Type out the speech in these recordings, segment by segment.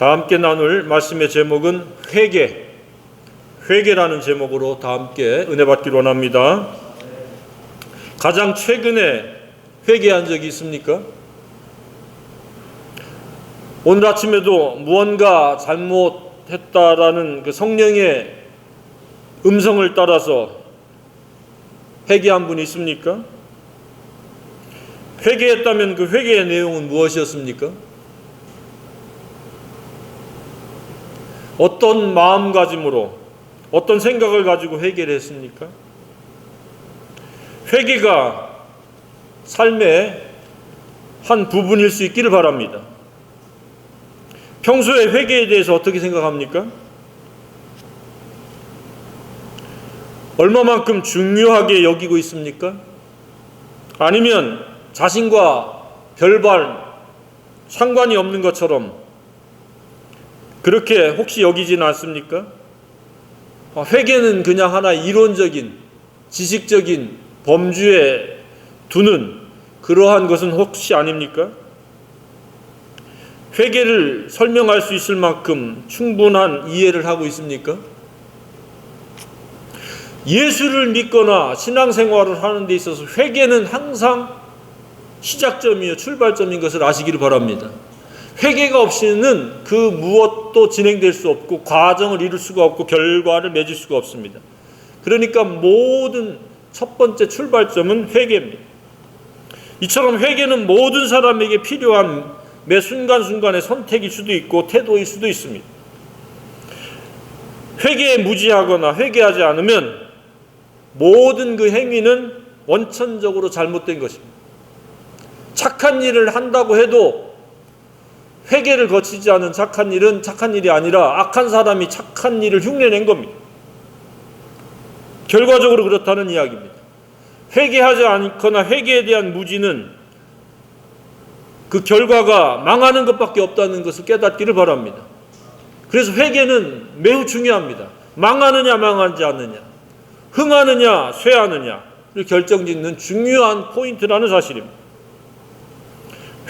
다 함께 나눌 말씀의 제목은 회개라는 제목으로 다 함께 은혜 받기로 원합니다. 가장 최근에 회개한 적이 있습니까? 오늘 아침에도 무언가 잘못했다라는 그 성령의 음성을 따라서 회개한 분이 있습니까? 회개했다면 그 회개의 내용은 무엇이었습니까? 어떤 마음가짐으로, 어떤 생각을 가지고 회개를 했습니까? 회개가 삶의 한 부분일 수 있기를 바랍니다. 평소에 회개에 대해서 어떻게 생각합니까? 얼마만큼 중요하게 여기고 있습니까? 아니면 자신과 별반 상관이 없는 것처럼 그렇게 혹시 여기지는 않습니까? 회개는 그냥 하나의 이론적인, 지식적인 범주에 두는 그러한 것은 혹시 아닙니까? 회개를 설명할 수 있을 만큼 충분한 이해를 하고 있습니까? 예수를 믿거나 신앙생활을 하는 데 있어서 회개는 항상 시작점이요 출발점인 것을 아시기를 바랍니다. 회개가 없이는 그 무엇도 진행될 수 없고 과정을 이룰 수가 없고 결과를 맺을 수가 없습니다. 그러니까 모든 첫 번째 출발점은 회개입니다. 이처럼 회개는 모든 사람에게 필요한 매 순간순간의 선택일 수도 있고 태도일 수도 있습니다. 회개에 무지하거나 회개하지 않으면 모든 그 행위는 원천적으로 잘못된 것입니다. 착한 일을 한다고 해도 회개를 거치지 않은 착한 일은 착한 일이 아니라 악한 사람이 착한 일을 흉내낸 겁니다. 결과적으로 그렇다는 이야기입니다. 회개하지 않거나 회개에 대한 무지는 그 결과가 망하는 것밖에 없다는 것을 깨닫기를 바랍니다. 그래서 회개는 매우 중요합니다. 망하느냐 망하지 않느냐, 흥하느냐 쇠하느냐를 결정짓는 중요한 포인트라는 사실입니다.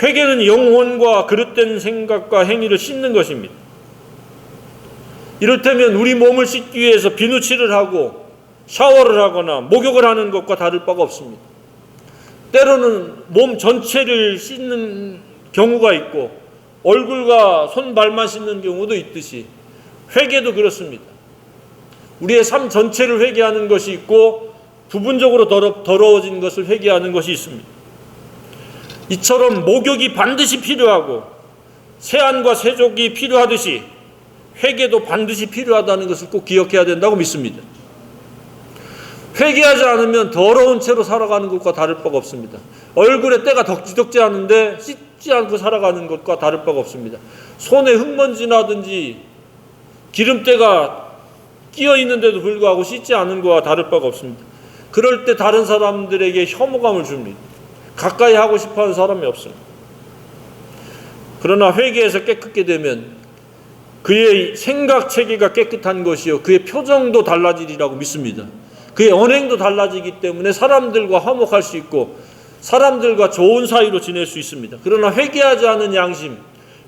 회개는 영혼과 그릇된 생각과 행위를 씻는 것입니다. 이를테면 우리 몸을 씻기 위해서 비누칠을 하고 샤워를 하거나 목욕을 하는 것과 다를 바가 없습니다. 때로는 몸 전체를 씻는 경우가 있고 얼굴과 손, 발만 씻는 경우도 있듯이 회개도 그렇습니다. 우리의 삶 전체를 회개하는 것이 있고 부분적으로 더러워진 것을 회개하는 것이 있습니다. 이처럼 목욕이 반드시 필요하고 세안과 세족이 필요하듯이 회개도 반드시 필요하다는 것을 꼭 기억해야 된다고 믿습니다. 회개하지 않으면 더러운 채로 살아가는 것과 다를 바가 없습니다. 얼굴에 때가 덕지덕지 하는데 씻지 않고 살아가는 것과 다를 바가 없습니다. 손에 흙먼지 나든지 기름때가 끼어 있는데도 불구하고 씻지 않은 것과 다를 바가 없습니다. 그럴 때 다른 사람들에게 혐오감을 줍니다. 가까이 하고 싶어하는 사람이 없습니다. 그러나 회개해서 깨끗게 되면 그의 생각 체계가 깨끗한 것이요 그의 표정도 달라지리라고 믿습니다. 그의 언행도 달라지기 때문에 사람들과 화목할 수 있고 사람들과 좋은 사이로 지낼 수 있습니다. 그러나 회개하지 않는 양심,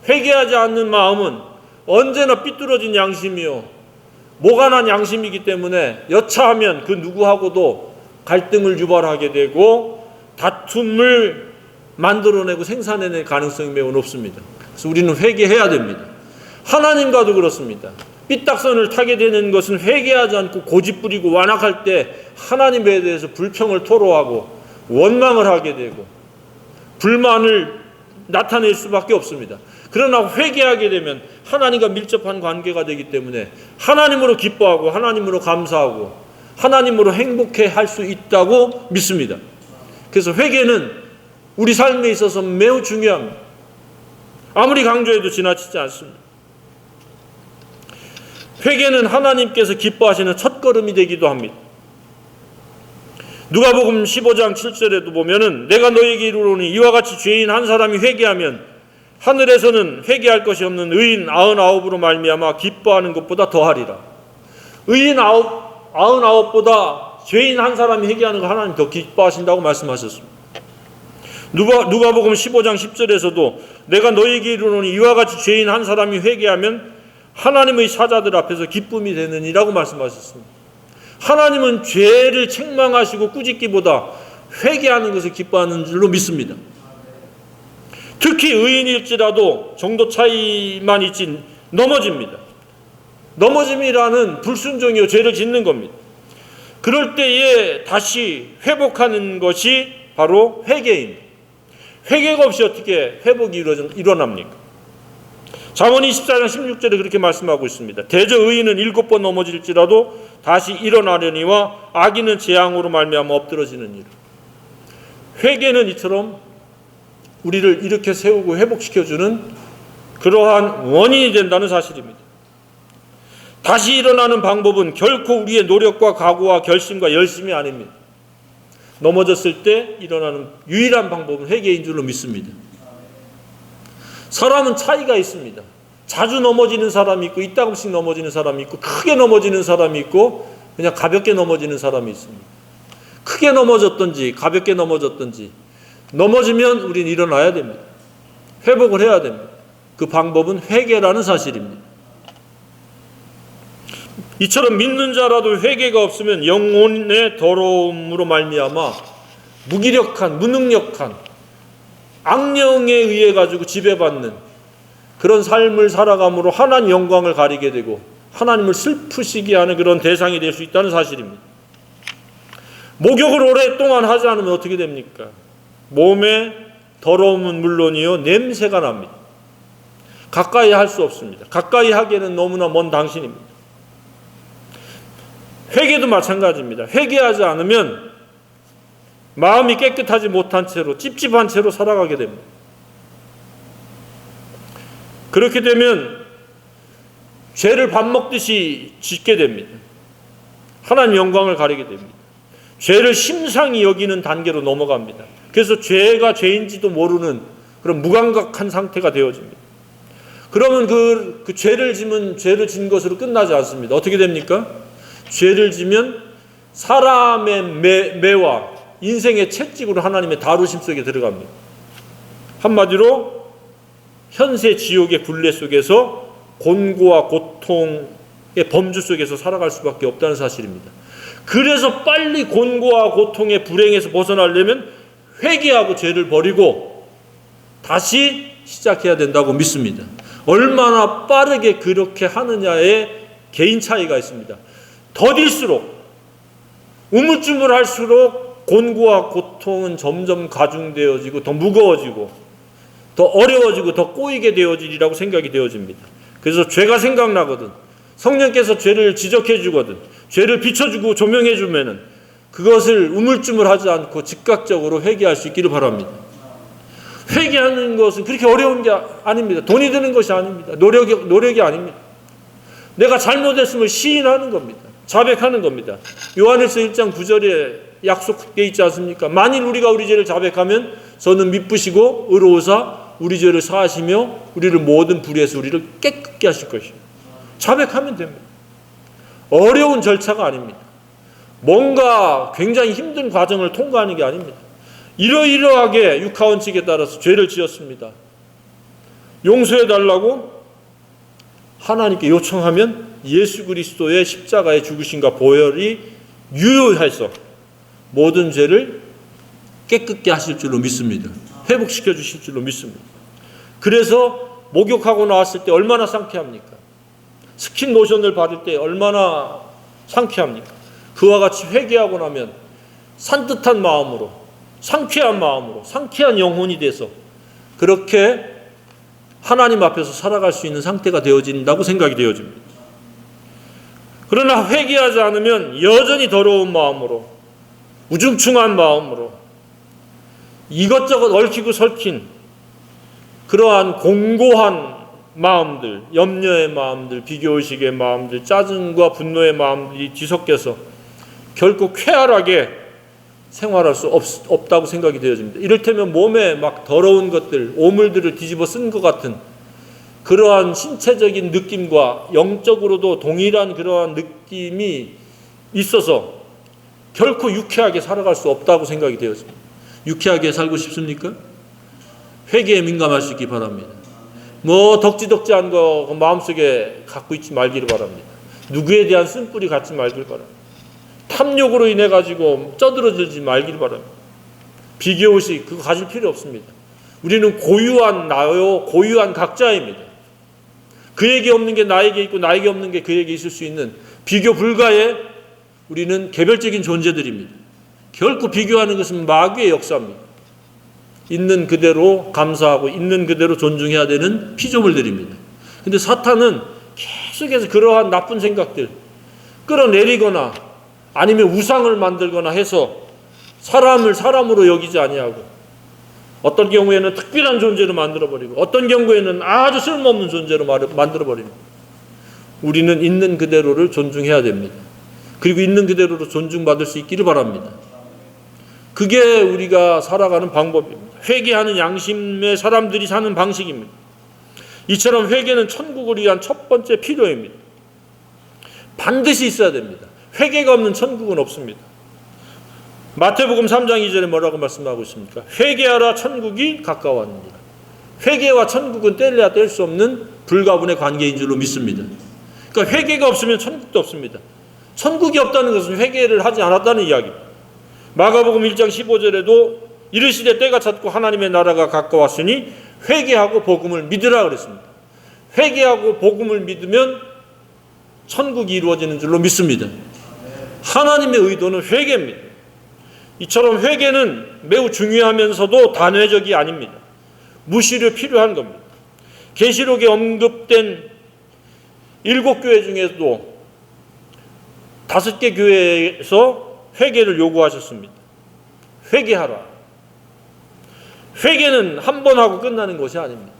회개하지 않는 마음은 언제나 삐뚤어진 양심이요 모간한 양심이기 때문에 여차하면 그 누구하고도 갈등을 유발하게 되고 다툼을 만들어내고 생산해낼 가능성이 매우 높습니다. 그래서 우리는 회개해야 됩니다. 하나님과도 그렇습니다. 삐딱선을 타게 되는 것은 회개하지 않고 고집부리고 완악할 때 하나님에 대해서 불평을 토로하고 원망을 하게 되고 불만을 나타낼 수밖에 없습니다. 그러나 회개하게 되면 하나님과 밀접한 관계가 되기 때문에 하나님으로 기뻐하고 하나님으로 감사하고 하나님으로 행복해 할 수 있다고 믿습니다. 그래서 회개는 우리 삶에 있어서 매우 중요합니다. 아무리 강조해도 지나치지 않습니다. 회개는 하나님께서 기뻐하시는 첫걸음이 되기도 합니다. 누가복음 15장 7절에도 보면은 내가 너에게 이르노니 이와 같이 죄인 한 사람이 회개하면 하늘에서는 회개할 것이 없는 의인 99으로 말미암아 기뻐하는 것보다 더하리라. 의인 99보다 죄인 한 사람이 회개하는 거 하나님 더 기뻐하신다고 말씀하셨습니다. 누가복음 15장 10절에서도 내가 너희에게 이르노니 이와 같이 죄인 한 사람이 회개하면 하나님의 사자들 앞에서 기쁨이 되느니라고 말씀하셨습니다. 하나님은 죄를 책망하시고 꾸짖기보다 회개하는 것을 기뻐하는 줄로 믿습니다. 특히 의인일지라도 정도 차이만 있지 넘어집니다. 넘어짐이라는 불순종이요 죄를 짓는 겁니다. 그럴 때에 다시 회복하는 것이 바로 회개입니다. 회개가 없이 어떻게 회복이 일어납니까? 잠언 24장 16절에 그렇게 말씀하고 있습니다. 대저 의인은 7번 넘어질지라도 다시 일어나려니와 악인은 재앙으로 말미암아 엎드러지느니라. 회개는 이처럼 우리를 일으켜 세우고 회복시켜주는 그러한 원인이 된다는 사실입니다. 다시 일어나는 방법은 결코 우리의 노력과 각오와 결심과 열심이 아닙니다. 넘어졌을 때 일어나는 유일한 방법은 회개인 줄로 믿습니다. 사람은 차이가 있습니다. 자주 넘어지는 사람이 있고 이따금씩 넘어지는 사람이 있고 크게 넘어지는 사람이 있고 그냥 가볍게 넘어지는 사람이 있습니다. 크게 넘어졌든지 가볍게 넘어졌든지 넘어지면 우린 일어나야 됩니다. 회복을 해야 됩니다. 그 방법은 회개라는 사실입니다. 이처럼 믿는 자라도 회개가 없으면 영혼의 더러움으로 말미암아 무기력한, 무능력한 악령에 의해 가지고 지배받는 그런 삶을 살아감으로 하나님 영광을 가리게 되고 하나님을 슬프시게 하는 그런 대상이 될 수 있다는 사실입니다. 목욕을 오랫동안 하지 않으면 어떻게 됩니까? 몸에 더러움은 물론이요 냄새가 납니다. 가까이 할 수 없습니다. 가까이 하기에는 너무나 먼 당신입니다. 회개도 마찬가지입니다. 회개하지 않으면 마음이 깨끗하지 못한 채로 찝찝한 채로 살아가게 됩니다. 그렇게 되면 죄를 밥 먹듯이 짓게 됩니다. 하나님 영광을 가리게 됩니다. 죄를 심상히 여기는 단계로 넘어갑니다. 그래서 죄가 죄인지도 모르는 그런 무감각한 상태가 되어집니다. 그러면 그 죄를 진 것으로 끝나지 않습니다. 어떻게 됩니까? 죄를 지면 사람의 매와 인생의 채찍으로 하나님의 다루심 속에 들어갑니다. 한마디로 현세 지옥의 굴레 속에서 곤고와 고통의 범주 속에서 살아갈 수밖에 없다는 사실입니다. 그래서 빨리 곤고와 고통의 불행에서 벗어나려면 회개하고 죄를 버리고 다시 시작해야 된다고 믿습니다. 얼마나 빠르게 그렇게 하느냐에 개인 차이가 있습니다. 더딜수록 우물쭈물할수록 곤고와 고통은 점점 가중되어지고 더 무거워지고 더 어려워지고 더 꼬이게 되어지리라고 생각이 되어집니다. 그래서 죄가 생각나거든 성령께서 죄를 지적해 주거든 죄를 비춰주고 조명해 주면은 그것을 우물쭈물하지 않고 즉각적으로 회개할 수 있기를 바랍니다. 회개하는 것은 그렇게 어려운 게 아닙니다. 돈이 드는 것이 아닙니다. 노력이 아닙니다. 내가 잘못했음을 시인하는 겁니다. 자백하는 겁니다. 요한일서 1장 9절에 약속되어 있지 않습니까? 만일 우리가 우리 죄를 자백하면 저는 미쁘시고 의로우사 우리 죄를 사하시며 우리를 모든 불의에서 우리를 깨끗게 하실 것이요. 자백하면 됩니다. 어려운 절차가 아닙니다. 뭔가 굉장히 힘든 과정을 통과하는 게 아닙니다. 이러이러하게 육하원칙에 따라서 죄를 지었습니다. 용서해달라고 하나님께 요청하면 예수 그리스도의 십자가의 죽으심과 보혈이 유효해서 모든 죄를 깨끗게 하실 줄로 믿습니다. 회복시켜 주실 줄로 믿습니다. 그래서 목욕하고 나왔을 때 얼마나 상쾌합니까? 스킨 로션을 바를 때 얼마나 상쾌합니까? 그와 같이 회개하고 나면 산뜻한 마음으로 상쾌한 마음으로 상쾌한 영혼이 돼서 그렇게 하나님 앞에서 살아갈 수 있는 상태가 되어진다고 생각이 되어집니다. 그러나 회개하지 않으면 여전히 더러운 마음으로 우중충한 마음으로 이것저것 얽히고 설킨 그러한 공고한 마음들, 염려의 마음들, 비교의식의 마음들, 짜증과 분노의 마음들이 뒤섞여서 결코 쾌활하게 생활할 수 없다고 생각이 되어집니다. 이를테면 몸에 막 더러운 것들, 오물들을 뒤집어 쓴 것 같은 그러한 신체적인 느낌과 영적으로도 동일한 그러한 느낌이 있어서 결코 유쾌하게 살아갈 수 없다고 생각이 되어집니다. 유쾌하게 살고 싶습니까? 회개에 민감할 수 있기 바랍니다. 뭐 덕지덕지한 거 마음속에 갖고 있지 말기를 바랍니다. 누구에 대한 쓴뿌리 갖지 말기를 바랍니다. 탐욕으로 인해 가지고 쩌들어들지 말기를 바랍니다. 비교의식 그거 가질 필요 없습니다. 우리는 고유한 나요, 고유한 각자입니다. 그에게 없는 게 나에게 있고 나에게 없는 게 그에게 있을 수 있는 비교 불가의 우리는 개별적인 존재들입니다. 결코 비교하는 것은 마귀의 역사입니다. 있는 그대로 감사하고 있는 그대로 존중해야 되는 피조물들입니다. 근데 사탄은 계속해서 그러한 나쁜 생각들 끌어내리거나 아니면 우상을 만들거나 해서 사람을 사람으로 여기지 아니하고 어떤 경우에는 특별한 존재로 만들어버리고 어떤 경우에는 아주 쓸모없는 존재로 만들어버립니다. 우리는 있는 그대로를 존중해야 됩니다. 그리고 있는 그대로로 존중받을 수 있기를 바랍니다. 그게 우리가 살아가는 방법입니다. 회개하는 양심의 사람들이 사는 방식입니다. 이처럼 회개는 천국을 위한 첫 번째 필요입니다. 반드시 있어야 됩니다. 회개가 없는 천국은 없습니다. 마태복음 3장 2절에 뭐라고 말씀하고 있습니까? 회개하라 천국이 가까웠느니라. 회개와 천국은 뗄래야 뗄 수 없는 불가분의 관계인 줄로 믿습니다. 그러니까 회개가 없으면 천국도 없습니다. 천국이 없다는 것은 회개를 하지 않았다는 이야기입니다. 마가복음 1장 15절에도 이르시되 때가 찼고 하나님의 나라가 가까웠으니 회개하고 복음을 믿으라 그랬습니다. 회개하고 복음을 믿으면 천국이 이루어지는 줄로 믿습니다. 하나님의 의도는 회개입니다. 이처럼 회개는 매우 중요하면서도 단회적이 아닙니다. 무시를 필요한 겁니다. 계시록에 언급된 7교회 중에도 5개 교회에서 회개를 요구하셨습니다. 회개하라. 회개는 한 번 하고 끝나는 것이 아닙니다.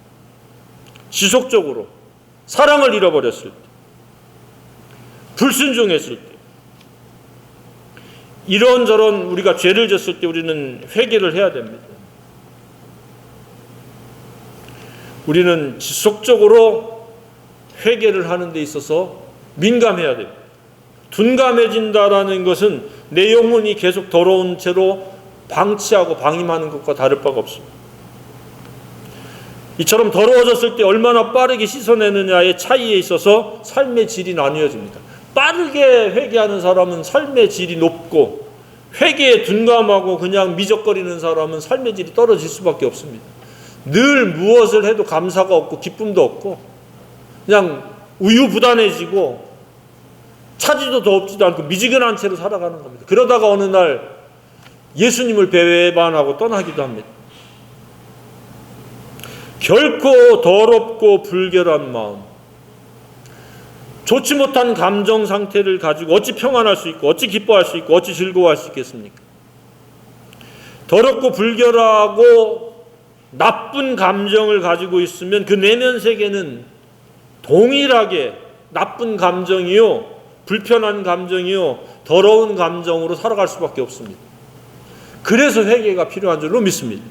지속적으로 사랑을 잃어버렸을 때, 불순종했을 때, 이런저런 우리가 죄를 졌을 때 우리는 회개를 해야 됩니다. 우리는 지속적으로 회개를 하는 데 있어서 민감해야 됩니다. 둔감해진다라는 것은 내 영혼이 계속 더러운 채로 방치하고 방임하는 것과 다를 바가 없습니다. 이처럼 더러워졌을 때 얼마나 빠르게 씻어내느냐의 차이에 있어서 삶의 질이 나뉘어집니다. 빠르게 회개하는 사람은 삶의 질이 높고 회개에 둔감하고 그냥 미적거리는 사람은 삶의 질이 떨어질 수밖에 없습니다. 늘 무엇을 해도 감사가 없고 기쁨도 없고 그냥 우유부단해지고 차지도 더 없지도 않고 미지근한 채로 살아가는 겁니다. 그러다가 어느 날 예수님을 배반하고 떠나기도 합니다. 결코 더럽고 불결한 마음, 좋지 못한 감정 상태를 가지고 어찌 평안할 수 있고 어찌 기뻐할 수 있고 어찌 즐거워할 수 있겠습니까? 더럽고 불결하고 나쁜 감정을 가지고 있으면 그 내면 세계는 동일하게 나쁜 감정이요, 불편한 감정이요, 더러운 감정으로 살아갈 수밖에 없습니다. 그래서 회개가 필요한 줄로 믿습니다.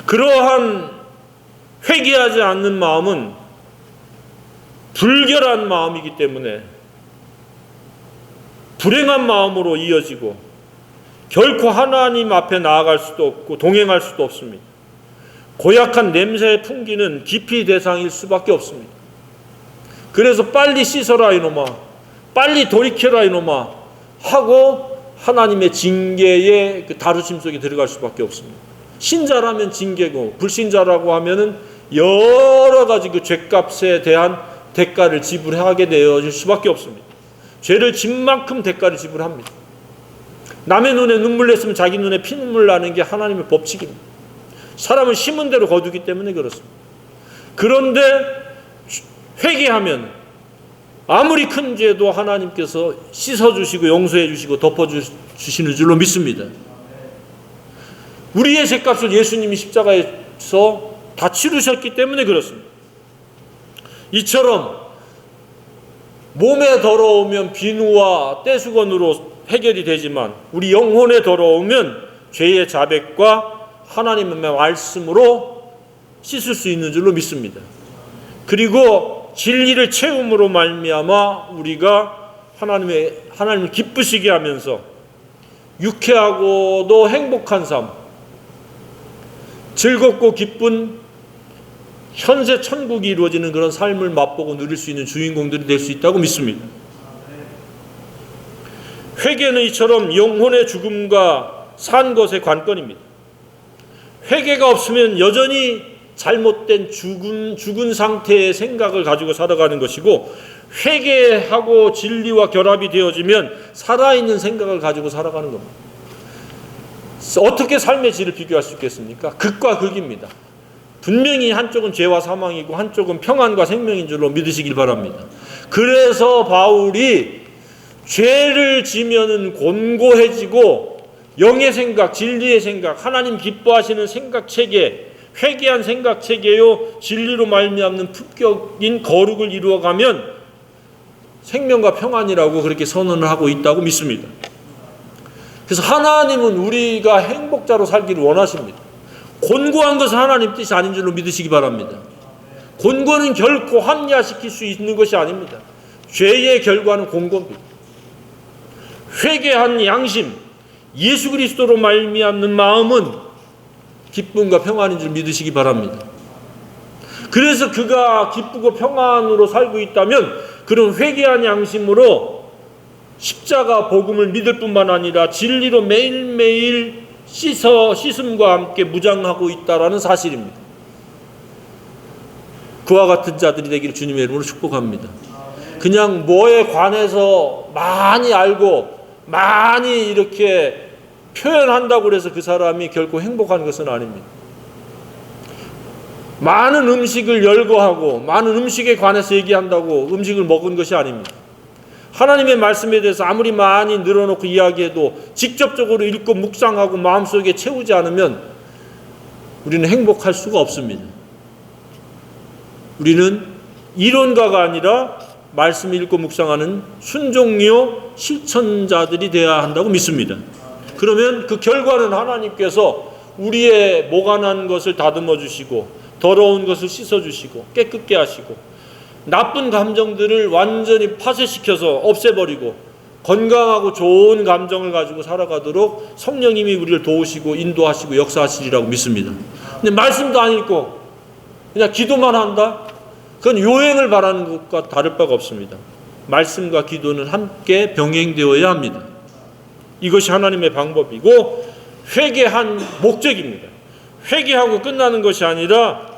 그러한 회개하지 않는 마음은 불결한 마음이기 때문에 불행한 마음으로 이어지고 결코 하나님 앞에 나아갈 수도 없고 동행할 수도 없습니다. 고약한 냄새의 풍기는 기피 대상일 수밖에 없습니다. 그래서 빨리 씻어라 이놈아, 빨리 돌이켜라 이놈아 하고 하나님의 징계의 그 다루심 속에 들어갈 수밖에 없습니다. 신자라면 징계고 불신자라고 하면은 여러 가지 그 죄값에 대한 대가를 지불하게 되어질 수밖에 없습니다. 죄를 진 만큼 대가를 지불합니다. 남의 눈에 눈물 냈으면 자기 눈에 피눈물 나는 게 하나님의 법칙입니다. 사람은 심은 대로 거두기 때문에 그렇습니다. 그런데 회개하면 아무리 큰 죄도 하나님께서 씻어주시고 용서해주시고 덮어주시는 줄로 믿습니다. 우리의 죄값을 예수님이 십자가에서 다 치르셨기 때문에 그렇습니다. 이처럼 몸에 더러우면 비누와 떼수건으로 해결이 되지만 우리 영혼에 더러우면 죄의 자백과 하나님의 말씀으로 씻을 수 있는 줄로 믿습니다. 그리고 진리를 채움으로 말미암아 우리가 하나님을 기쁘시게 하면서 유쾌하고도 행복한 삶, 즐겁고 기쁜 현세 천국이 이루어지는 그런 삶을 맛보고 누릴 수 있는 주인공들이 될 수 있다고 믿습니다. 회개는 이처럼 영혼의 죽음과 산 것의 관건입니다. 회개가 없으면 여전히 잘못된 죽은 상태의 생각을 가지고 살아가는 것이고, 회개하고 진리와 결합이 되어지면 살아있는 생각을 가지고 살아가는 겁니다. 어떻게 삶의 질을 비교할 수 있겠습니까? 극과 극입니다. 분명히 한쪽은 죄와 사망이고 한쪽은 평안과 생명인 줄로 믿으시길 바랍니다. 그래서 바울이 죄를 지면은 곤고해지고 영의 생각, 진리의 생각, 하나님 기뻐하시는 생각체계, 회개한 생각체계요 진리로 말미암는 품격인 거룩을 이루어가면 생명과 평안이라고 그렇게 선언을 하고 있다고 믿습니다. 그래서 하나님은 우리가 행복자로 살기를 원하십니다. 곤고한 것은 하나님 뜻이 아닌 줄로 믿으시기 바랍니다. 곤고는 결코 합리화시킬 수 있는 것이 아닙니다. 죄의 결과는 곤고입니다. 회개한 양심, 예수 그리스도로 말미암는 마음은 기쁨과 평안인 줄 믿으시기 바랍니다. 그래서 그가 기쁘고 평안으로 살고 있다면 그런 회개한 양심으로 십자가 복음을 믿을 뿐만 아니라 진리로 매일매일 씻음과 함께 무장하고 있다라는 사실입니다. 그와 같은 자들이 되기를 주님의 이름으로 축복합니다. 그냥 뭐에 관해서 많이 알고 많이 이렇게 표현한다고 해서 그 사람이 결코 행복한 것은 아닙니다. 많은 음식을 열거하고 많은 음식에 관해서 얘기한다고 음식을 먹은 것이 아닙니다. 하나님의 말씀에 대해서 아무리 많이 늘어놓고 이야기해도 직접적으로 읽고 묵상하고 마음속에 채우지 않으면 우리는 행복할 수가 없습니다. 우리는 이론가가 아니라 말씀 읽고 묵상하는 순종요 실천자들이 되어야 한다고 믿습니다. 그러면 그 결과는 하나님께서 우리의 모간한 것을 다듬어 주시고 더러운 것을 씻어 주시고 깨끗게 하시고 나쁜 감정들을 완전히 파쇄시켜서 없애버리고 건강하고 좋은 감정을 가지고 살아가도록 성령님이 우리를 도우시고 인도하시고 역사하시리라고 믿습니다. 근데 말씀도 안 읽고 그냥 기도만 한다? 그건 요행을 바라는 것과 다를 바가 없습니다. 말씀과 기도는 함께 병행되어야 합니다. 이것이 하나님의 방법이고 회개한 목적입니다. 회개하고 끝나는 것이 아니라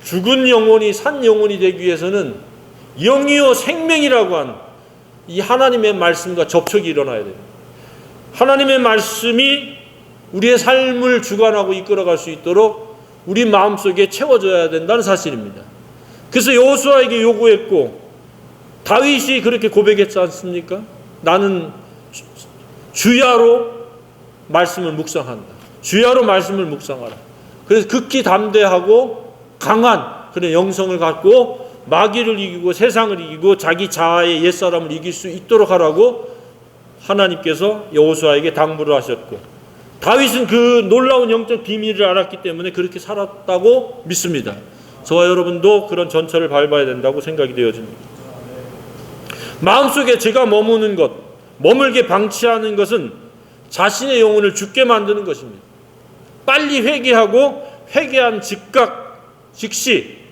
죽은 영혼이 산 영혼이 되기 위해서는 영이요 생명이라고 한 이 하나님의 말씀과 접촉이 일어나야 됩니다. 하나님의 말씀이 우리의 삶을 주관하고 이끌어갈 수 있도록 우리 마음속에 채워져야 된다는 사실입니다. 그래서 여호수아에게 요구했고 다윗이 그렇게 고백했지 않습니까? 나는 주야로 말씀을 묵상한다. 주야로 말씀을 묵상하라. 그래서 극히 담대하고 강한 그런 영성을 갖고 마귀를 이기고 세상을 이기고 자기 자아의 옛사람을 이길 수 있도록 하라고 하나님께서 여호수아에게 당부를 하셨고 다윗은 그 놀라운 영적 비밀을 알았기 때문에 그렇게 살았다고 믿습니다. 저와 여러분도 그런 전철을 밟아야 된다고 생각이 되어집니다. 마음속에 죄가 머무는 것, 머물게 방치하는 것은 자신의 영혼을 죽게 만드는 것입니다. 빨리 회개하고 회개한 즉각 즉시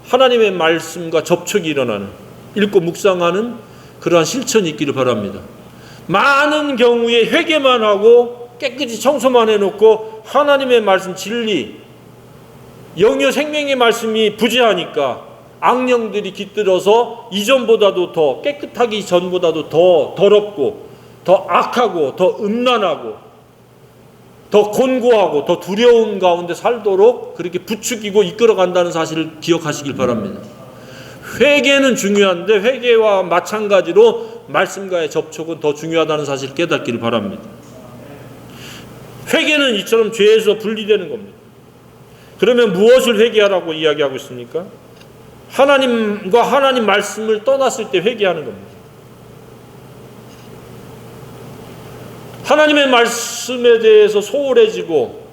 하나님의 말씀과 접촉이 일어나는 읽고 묵상하는 그러한 실천이 있기를 바랍니다. 많은 경우에 회개만 하고 깨끗이 청소만 해놓고 하나님의 말씀 진리 영이요 생명의 말씀이 부재하니까 악령들이 깃들어서 이전보다도 더 깨끗하기 전보다도 더 더럽고 더 악하고 더 음란하고 더 곤고하고 더 두려운 가운데 살도록 그렇게 부추기고 이끌어간다는 사실을 기억하시길 바랍니다. 회개는 중요한데 회개와 마찬가지로 말씀과의 접촉은 더 중요하다는 사실을 깨닫기를 바랍니다. 회개는 이처럼 죄에서 분리되는 겁니다. 그러면 무엇을 회개하라고 이야기하고 있습니까? 하나님과 하나님 말씀을 떠났을 때 회개하는 겁니다. 하나님의 말씀에 대해서 소홀해지고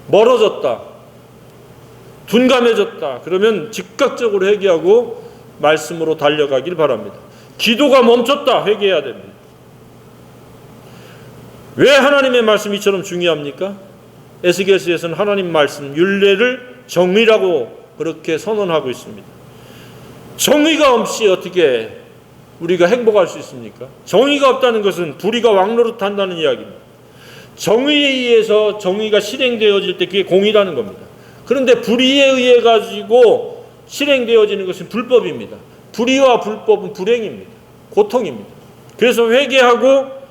멀어졌다, 둔감해졌다. 그러면 즉각적으로 회개하고 말씀으로 달려가길 바랍니다. 기도가 멈췄다. 회개해야 됩니다. 왜 하나님의 말씀이 이처럼 중요합니까? 에스겔서에서는 하나님 말씀 율례를 정의라고 그렇게 선언하고 있습니다. 정의가 없이 어떻게 우리가 행복할 수 있습니까? 정의가 없다는 것은 불의가 왕노릇한다는 이야기입니다. 정의에 의해서 정의가 실행되어질 때 그게 공의라는 겁니다. 그런데 불의에 의해 가지고 실행되어지는 것은 불법입니다. 불의와 불법은 불행입니다. 고통입니다. 그래서 회개하고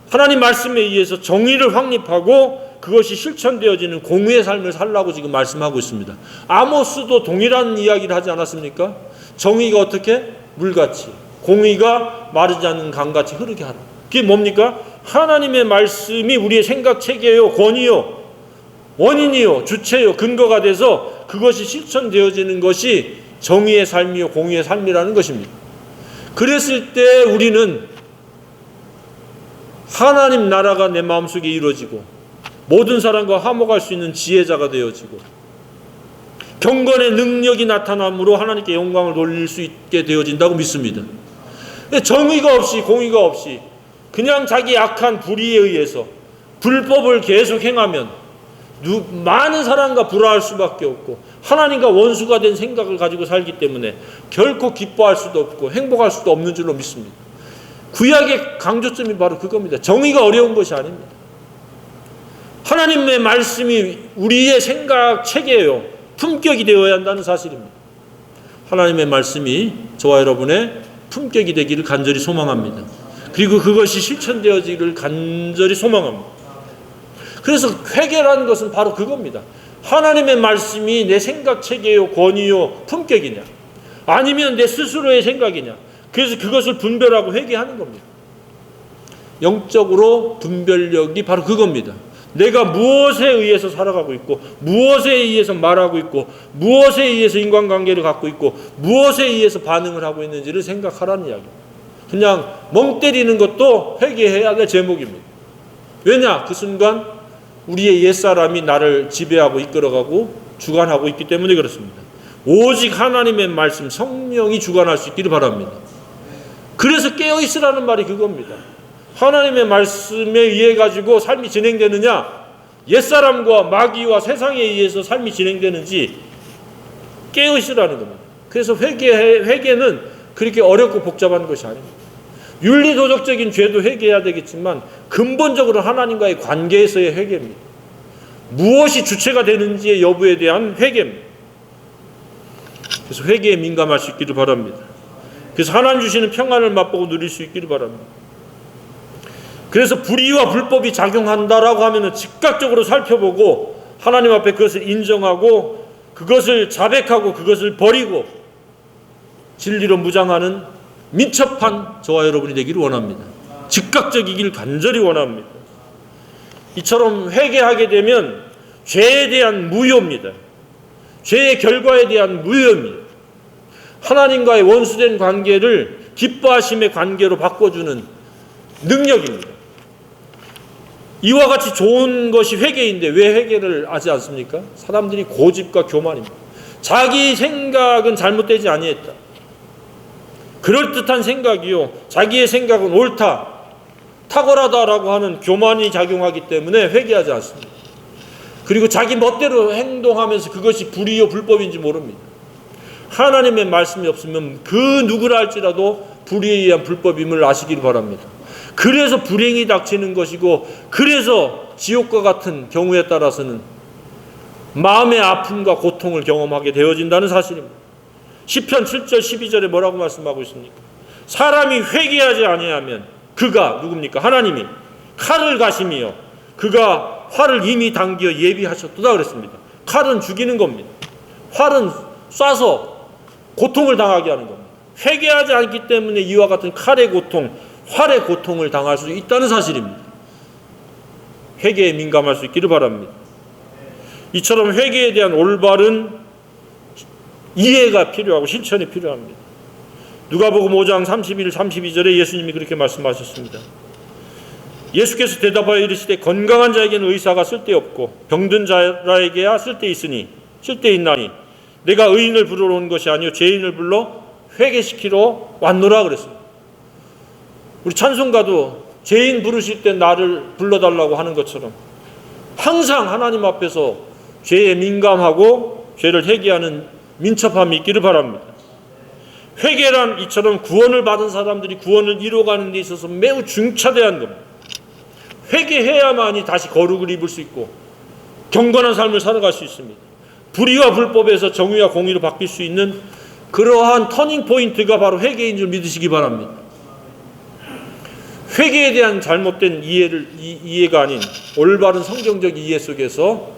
하나님 말씀에 의해서 정의를 확립하고 그것이 실천되어지는 공의의 삶을 살라고 지금 말씀하고 있습니다. 아모스도 동일한 이야기를 하지 않았습니까? 정의가 어떻게? 물같이, 공의가 마르지 않는 강같이 흐르게 하라. 그게 뭡니까? 하나님의 말씀이 우리의 생각 체계요, 권위요, 원인이요, 주체요, 근거가 돼서 그것이 실천되어지는 것이 정의의 삶이요, 공의의 삶이라는 것입니다. 그랬을 때 우리는 하나님 나라가 내 마음속에 이루어지고 모든 사람과 화목할 수 있는 지혜자가 되어지고 경건의 능력이 나타남으로 하나님께 영광을 돌릴 수 있게 되어진다고 믿습니다. 정의가 없이 공의가 없이 그냥 자기 악한 불의에 의해서 불법을 계속 행하면 많은 사람과 불화할 수밖에 없고 하나님과 원수가 된 생각을 가지고 살기 때문에 결코 기뻐할 수도 없고 행복할 수도 없는 줄로 믿습니다. 구약의 강조점이 바로 그겁니다. 정의가 어려운 것이 아닙니다. 하나님의 말씀이 우리의 생각 체계예요. 품격이 되어야 한다는 사실입니다. 하나님의 말씀이 저와 여러분의 품격이 되기를 간절히 소망합니다. 그리고 그것이 실천되어지기를 간절히 소망합니다. 그래서 회개라는 것은 바로 그겁니다. 하나님의 말씀이 내 생각 체계요, 권위요, 품격이냐 아니면 내 스스로의 생각이냐, 그래서 그것을 분별하고 회개하는 겁니다. 영적으로 분별력이 바로 그겁니다. 내가 무엇에 의해서 살아가고 있고 무엇에 의해서 말하고 있고 무엇에 의해서 인간관계를 갖고 있고 무엇에 의해서 반응을 하고 있는지를 생각하라는 이야기입니다. 그냥 멍 때리는 것도 회개해야 될 제목입니다. 왜냐? 그 순간 우리의 옛사람이 나를 지배하고 이끌어가고 주관하고 있기 때문에 그렇습니다. 오직 하나님의 말씀 성령이 주관할 수 있기를 바랍니다. 그래서 깨어있으라는 말이 그겁니다. 하나님의 말씀에 의해 가지고 삶이 진행되느냐, 옛사람과 마귀와 세상에 의해서 삶이 진행되는지 깨어있으라는 겁니다. 그래서 회개는 그렇게 어렵고 복잡한 것이 아닙니다. 윤리도덕적인 죄도 회개해야 되겠지만 근본적으로 하나님과의 관계에서의 회개입니다. 무엇이 주체가 되는지의 여부에 대한 회개입니다. 그래서 회개에 민감할 수 있기를 바랍니다. 그래서 하나님 주시는 평안을 맛보고 누릴 수 있기를 바랍니다. 그래서 불의와 불법이 작용한다라고 하면 즉각적으로 살펴보고 하나님 앞에 그것을 인정하고 그것을 자백하고 그것을 버리고 진리로 무장하는 민첩한 저와 여러분이 되기를 원합니다. 즉각적이길 간절히 원합니다. 이처럼 회개하게 되면 죄에 대한 무효입니다. 죄의 결과에 대한 무효입니다. 하나님과의 원수된 관계를 기뻐하심의 관계로 바꿔주는 능력입니다. 이와 같이 좋은 것이 회개인데 왜 회개를 하지 않습니까? 사람들이 고집과 교만입니다. 자기 생각은 잘못되지 아니했다. 그럴듯한 생각이요, 자기의 생각은 옳다, 탁월하다라고 하는 교만이 작용하기 때문에 회개하지 않습니다. 그리고 자기 멋대로 행동하면서 그것이 불의요 불법인지 모릅니다. 하나님의 말씀이 없으면 그 누구라 할지라도 불의에 의한 불법임을 아시길 바랍니다. 그래서 불행이 닥치는 것이고 그래서 지옥과 같은 경우에 따라서는 마음의 아픔과 고통을 경험하게 되어진다는 사실입니다. 시편 7절 12절에 뭐라고 말씀하고 있습니까? 사람이 회개하지 아니하면 그가 누굽니까? 하나님이 칼을 가심이요 그가 활을 이미 당겨 예비하셨도다 그랬습니다. 칼은 죽이는 겁니다. 활은 쏴서 고통을 당하게 하는 겁니다. 회개하지 않기 때문에 이와 같은 칼의 고통, 활의 고통을 당할 수 있다는 사실입니다. 회개에 민감할 수 있기를 바랍니다. 이처럼 회개에 대한 올바른 이해가 필요하고 실천이 필요합니다. 누가복음 5장 31, 32절에 예수님이 그렇게 말씀하셨습니다. 예수께서 대답하여 이르시되 건강한 자에게는 의사가 쓸데없고 병든 자에게야 쓸데있나니 내가 의인을 부르러 온 것이 아니요 죄인을 불러 회개시키러 왔노라 그랬습니다. 우리 찬송가도 죄인 부르실 때 나를 불러달라고 하는 것처럼 항상 하나님 앞에서 죄에 민감하고 죄를 회개하는 민첩함이 있기를 바랍니다. 회개란 이처럼 구원을 받은 사람들이 구원을 이루어가는 데 있어서 매우 중차대한 겁니다. 회개해야만이 다시 거룩을 입을 수 있고 경건한 삶을 살아갈 수 있습니다. 불의와 불법에서 정의와 공의로 바뀔 수 있는 그러한 터닝 포인트가 바로 회개인 줄 믿으시기 바랍니다. 회개에 대한 잘못된 이해가 아닌 올바른 성경적 이해 속에서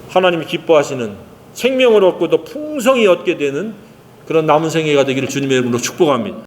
하나님이 기뻐하시는 생명을 얻고 더 풍성히 얻게 되는 그런 남은 생애가 되기를 주님의 이름으로 축복합니다.